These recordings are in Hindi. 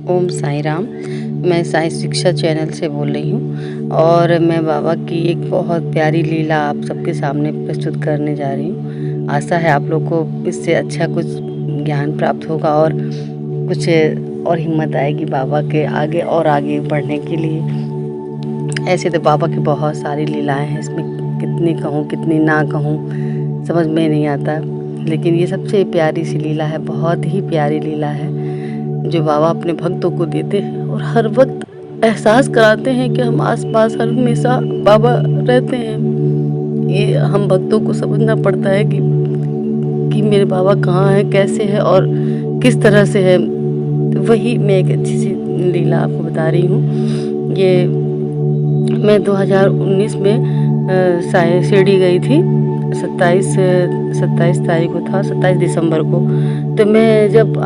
ओम साई राम। मैं साई शिक्षा चैनल से बोल रही हूँ और मैं बाबा की एक बहुत प्यारी लीला आप सबके सामने प्रस्तुत करने जा रही हूँ। आशा है आप लोग को इससे अच्छा कुछ ज्ञान प्राप्त होगा और कुछ और हिम्मत आएगी बाबा के आगे बढ़ने के लिए। ऐसे तो बाबा की बहुत सारी लीलाएं हैं, इसमें कितनी कहूँ कितनी ना कहूँ समझ में नहीं आता, लेकिन ये सबसे प्यारी सी लीला है, बहुत ही प्यारी लीला है जो बाबा अपने भक्तों को देते हैं और हर वक्त एहसास कराते हैं कि हम आसपास हर हमेशा बाबा रहते हैं। ये हम भक्तों को समझना पड़ता है कि मेरे बाबा कहाँ हैं, कैसे हैं और किस तरह से है। तो वही मैं एक अच्छी सी लीला आपको बता रही हूँ। ये मैं 2019 में शिरडी गई थी। 27 तारीख को था, 27 दिसंबर को। तो मैं जब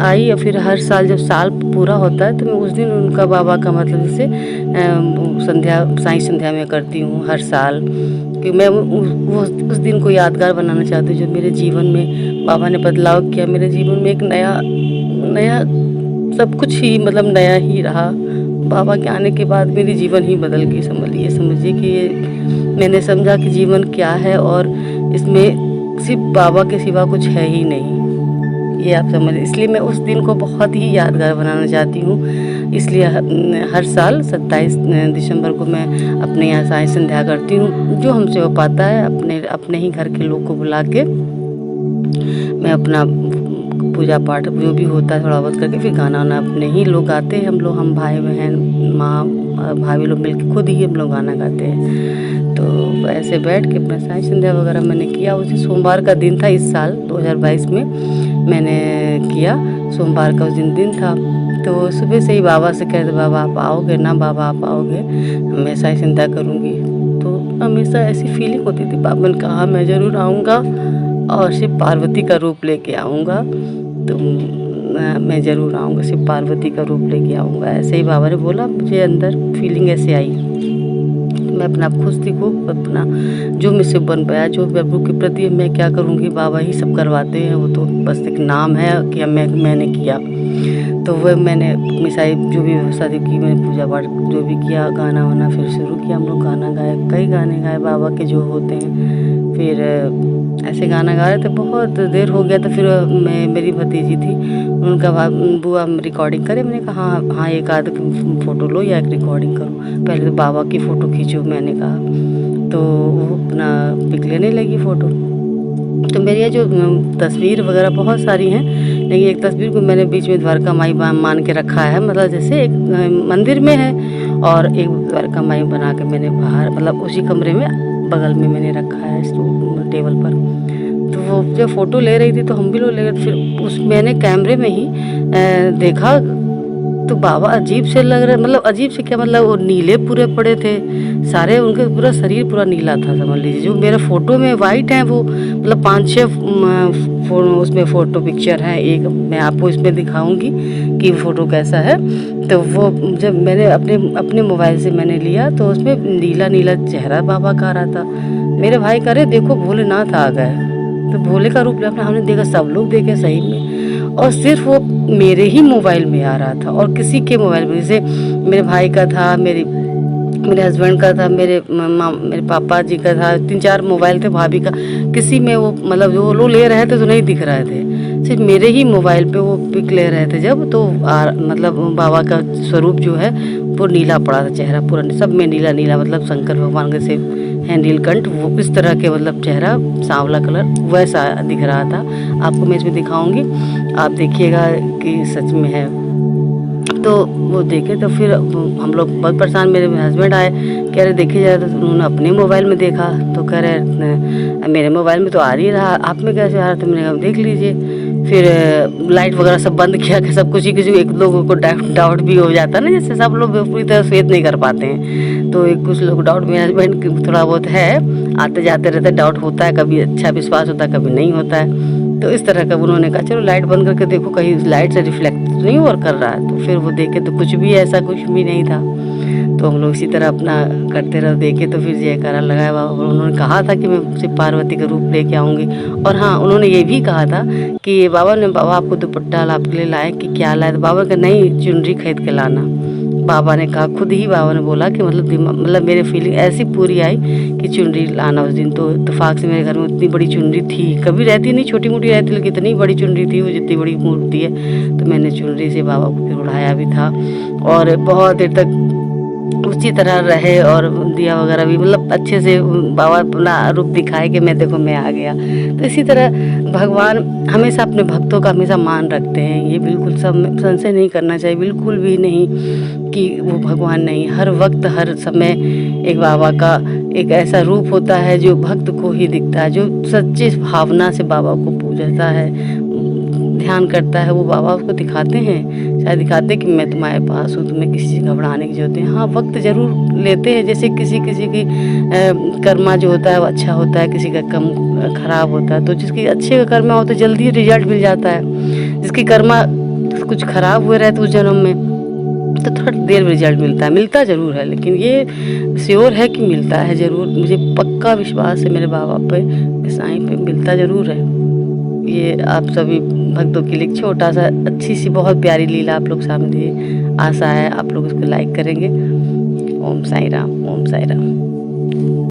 आई और फिर हर साल जब साल पूरा होता है तो मैं उस दिन उनका बाबा का मतलब जैसे साई संध्या में करती हूँ हर साल, कि मैं उस दिन को यादगार बनाना चाहती हूँ जो मेरे जीवन में बाबा ने बदलाव किया। मेरे जीवन में एक नया सब कुछ ही मतलब नया ही रहा। बाबा के आने के बाद मेरी जीवन ही बदल गई। समझिए कि मैंने समझा कि जीवन क्या है और इसमें सिर्फ बाबा के सिवा कुछ है ही नहीं, ये आप समझ। इसलिए मैं उस दिन को बहुत ही यादगार बनाना चाहती हूँ। इसलिए हर साल 27 दिसंबर को मैं अपने यहाँ साई संध्या करती हूँ। जो हमसे हो पाता है अपने ही घर के लोग को बुला के मैं अपना पूजा पाठ जो भी होता है थोड़ा बहुत करके फिर गाना वाना अपने ही लोग गाते हैं। हम भाई बहन माँ भाभी लोग मिलकर खुद ही हम लोग गाना गाते हैं। तो ऐसे बैठ के अपना साई संध्या वगैरह मैंने किया। उसी सोमवार का दिन था, इस साल 2022 में मैंने किया। सोमवार का उस दिन था। तो सुबह से ही बाबा से कहते, बाबा आप आओगे ना, बाबा आप आओगे, मैं साई संध्या करूँगी। तो हमेशा ऐसी फीलिंग होती थी। बाबा ने कहा मैं ज़रूर आऊँगा और शिव पार्वती का रूप लेके आऊँगा। तो मैं ज़रूर आऊँगा, शिव पार्वती का रूप लेके आऊँगा। ऐसे ही बाबा ने बोला, मुझे अंदर फीलिंग ऐसे आई। मैं अपना खुश थी खूब, अपना जो मुझसे बन पाया, जो प्रभु के प्रति मैं क्या करूँगी, बाबा ही सब करवाते हैं। वो तो बस एक नाम है कि मैंने किया। तो वह मैंने मिसाई जो भी व्यवस्था थी की, मैंने पूजा पाठ जो भी किया, गाना वाना फिर शुरू किया। हम लोग गाना गाए, कई गाने गाए बाबा के जो होते हैं। फिर ऐसे गाना गा रहे थे, बहुत देर हो गया। तो फिर मेरी भतीजी थी, उनका बुआ रिकॉर्डिंग करे। मैंने कहा हाँ एक आध फ़ोटो लो या एक रिकॉर्डिंग करो। पहले तो बाबा की फ़ोटो खींचो मैंने कहा, तो वो अपना पिक लेने लगी फ़ोटो। तो मेरी जो तस्वीर वगैरह बहुत सारी हैं, लेकिन एक तस्वीर को मैंने बीच में द्वारका माई मान के रखा है। मतलब जैसे एक मंदिर में है और एक द्वारका माई बना के मैंने बाहर मतलब उसी कमरे में बगल में मैंने रखा है टेबल पर। तो वो जब फ़ोटो ले रही थी तो हम भी लोग ले रहे। फिर मैंने कैमरे में ही देखा तो बाबा अजीब से लग रहे, मतलब अजीब से क्या, मतलब वो नीले पूरे पड़े थे सारे, उनके पूरा शरीर पूरा नीला था समझ लीजिए। जो मेरे फ़ोटो में वाइट है वो मतलब 5-6 उसमें फ़ोटो पिक्चर है। एक मैं आपको इसमें दिखाऊंगी कि फ़ोटो कैसा है। तो वो जब मैंने अपने मोबाइल से मैंने लिया तो उसमें नीला नीला चेहरा बाबा का आ रहा था। मेरे भाई कह रहे देखो भोलेनाथ आ गए। तो भोले का रूप अपना हमने देखा, सब लोग देखे सही में, और सिर्फ वो मेरे ही मोबाइल में आ रहा था और किसी के मोबाइल में, जैसे मेरे भाई का था, मेरे हस्बैंड का था, मेरे पापा जी का था, 3-4 मोबाइल थे, भाभी का, किसी में वो मतलब जो लोग ले रहे थे तो नहीं दिख रहे थे। सिर्फ मेरे ही मोबाइल पे वो पिक ले रहे थे जब, तो मतलब बाबा का स्वरूप जो है वो नीला पड़ा था, चेहरा पूरा सब में नीला नीला, मतलब शंकर भगवान के से है नीलकंठ, वो इस तरह के मतलब चेहरा सांवला कलर वैसा दिख रहा था। आपको मैं इसमें दिखाऊंगी, आप देखिएगा कि सच में है। तो वो देखे तो फिर हम लोग बहुत परेशान, मेरे हस्बैंड आए, कह रहे देखे जाए। तो उन्होंने अपने मोबाइल में देखा तो कह रहे मेरे मोबाइल में तो आ नहीं रहा, आप में कैसे आ रहा? तो मैंने कहा देख लीजिए। फिर लाइट वगैरह सब बंद किया कि सब कुछ ही, किसी एक लोगों को डाउट भी हो जाता है ना, जैसे सब लोग पूरी तरह फेथ नहीं कर पाते हैं। तो एक कुछ लोग डाउट, मेरे हस्बैंड थोड़ा बहुत है, आते जाते रहते डाउट होता है, कभी अच्छा विश्वास होता है कभी नहीं होता है। तो इस तरह का उन्होंने कहा चलो लाइट बंद करके देखो कहीं लाइट से रिफ्लेक्ट नहीं और कर रहा है। तो फिर वो देखे तो कुछ भी ऐसा कुछ भी नहीं था। तो हम लोग इसी तरह अपना करते रहे, देखे तो फिर जयकारा लगाया बाबा। और उन्होंने कहा था कि मैं शिव पार्वती का रूप लेके आऊँगी। और हाँ, उन्होंने ये भी कहा था कि बाबा आपको दुपट्टा आपके लिए लाए कि क्या लाए, तो बाबा का नहीं, चुनरी खरीद के लाना। बाबा ने कहा, खुद ही बाबा ने बोला कि मतलब मेरे फीलिंग ऐसी पूरी आई कि चुनरी लाना उस दिन। तो इत्तेफाक से मेरे घर में उतनी बड़ी चुनरी थी, कभी रहती नहीं, छोटी मोटी रहती, लेकिन इतनी बड़ी चुनरी थी, वो जितनी बड़ी मूर्ति है। तो मैंने चुनरी से बाबा को फिर उड़ाया भी था और बहुत देर तक उसी तरह रहे। और दिया वगैरह भी मतलब अच्छे से बाबा अपना रूप दिखाए कि मैं देखो मैं आ गया। तो इसी तरह भगवान हमेशा अपने भक्तों का हमेशा मान रखते हैं, ये बिल्कुल सब संशय नहीं करना चाहिए, बिल्कुल भी नहीं कि वो भगवान नहीं। हर वक्त हर समय एक बाबा का एक ऐसा रूप होता है जो भक्त को ही दिखता है, जो सच्ची भावना से बाबा को पूजता है, ध्यान करता है, वो बाबा उसको दिखाते हैं, शायद दिखाते कि मैं तुम्हारे पास हूँ, तुम्हें किसी से घबराने की जरूरत नहीं। हाँ, वक्त ज़रूर लेते हैं, जैसे किसी की कर्मा जो होता है वो अच्छा होता है, किसी का कम खराब होता है। तो जिसकी अच्छे का कर्मा हो तो जल्दी रिजल्ट मिल जाता है, जिसकी कर्मा कुछ खराब हुए रहते उस जन्म में तो थोड़ा देर में रिजल्ट मिलता है, मिलता ज़रूर है, लेकिन ये श्योर है कि मिलता है ज़रूर। मुझे पक्का विश्वास है मेरे बाबा पे, साईं पे, मिलता ज़रूर है। ये आप सभी भक्तों के लिए एक छोटा सा अच्छी सी बहुत प्यारी लीला आप लोग सामने दिए। आशा है आप लोग इसको लाइक करेंगे। ओम साई राम, ओम साई राम।